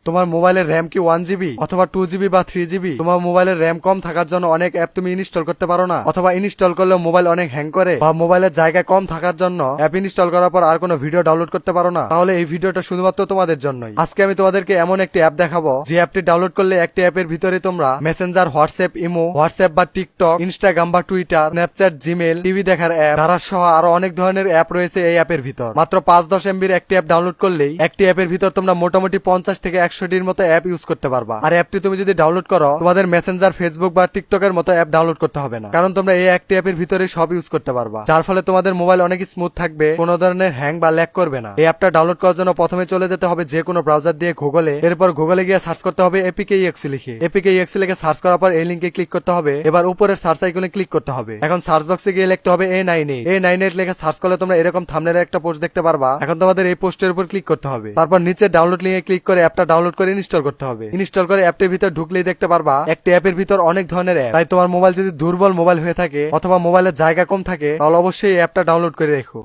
তোমার মোবাইলের র্যাম কি 1 GB অথবা 2 GB বা 3 GB? তোমার মোবাইলের র্যাম কম থাকার জন্য অনেক অ্যাপ তুমি ইনস্টল করতে পারো না, অথবা ইনস্টল করলেও মোবাইল অনেক হ্যাং করে, বা মোবাইলের জায়গা কম থাকার জন্য অ্যাপ ইনস্টল করার পর আর কোনো ভিডিও ডাউনলোড করতে পারো না, তাহলে এই ভিডিওটা শুধুমাত্র তোমাদের জন্যই। আজকে আমি তোমাদেরকে এমন একটি অ্যাপ দেখাবো যে অ্যাপটি ডাউনলোড করলে একটি অ্যাপের ভিতরে তোমরা মেসেঞ্জার, হোয়াটসঅ্যাপ, ইমো, হোয়াটসঅ্যাপ বা টিকটক, ইনস্টাগ্রাম বা টুইটার, স্ন্যাপচ্যাট, জিমেল, টিভি দেখার অ্যাপ, তারা সহ আরো অনেক ধরনের অ্যাপ রয়েছে এই অ্যাপের ভিতর। মাত্র 5-10 MBর একটি অ্যাপ ডাউনলোড করলেই একটি অ্যাপের ভিতর তোমরা মোটামুটি 50 থেকে 100টির মতো অ্যাপ ইউজ করতে পারবা। আর অ্যাপটি তুমি যদি ডাউনলোড করো, তোমাদের মেসেঞ্জার, ফেসবুক বা টিকটকের মতো অ্যাপ ডাউনলোড করতে হবে না, কারণ তোমরা এই একটি অ্যাপের ভিতরে সব ইউজ করতে পারবা, যার ফলে তোমাদের মোবাইল অনেক স্মুথ থাকবে, কোনো ধরনের হ্যাং বা ল্যাগ করবে না। এই অ্যাপটা ডাউনলোড করার জন্য প্রথমে চলে যেতে হবে যে কোনো ব্রাউজার দিয়ে গুগলে, এরপর গুগলে গিয়ে সার্চ করতে হবে APK-exe লিখে। APK-exe লিখে সার্চ করার পর এই লিংকে ক্লিক করতে হবে। এবার উপরের সার্চ আইকনে ক্লিক করতে হবে। এখন সার্চ বক্সে গিয়ে লিখতে হবে A98 লিখে সার্চ করলে তোমরা এরকম থাম্বনেলের একটা পোস্ট দেখতে পারবা। এখন তোমাদের এই পোস্টের উপর ক্লিক করতে হবে, তারপর নিচে ডাউনলোড লিংকে ক্লিক করে অ্যাপটা ডাউনলোড করে ইনস্টল করতে হবে। ইনস্টল করে অ্যাপটির ভিতর ঢুকলেই দেখতে পারবা একটি অ্যাপের ভিতর অনেক ধরনের অ্যাপ। তাই তোমার মোবাইল যদি দুর্বল মোবাইল হয়ে থাকে অথবা মোবাইলের জায়গা কম থাকে, তাহলে অবশ্যই এই অ্যাপটা ডাউনলোড করে রেখো।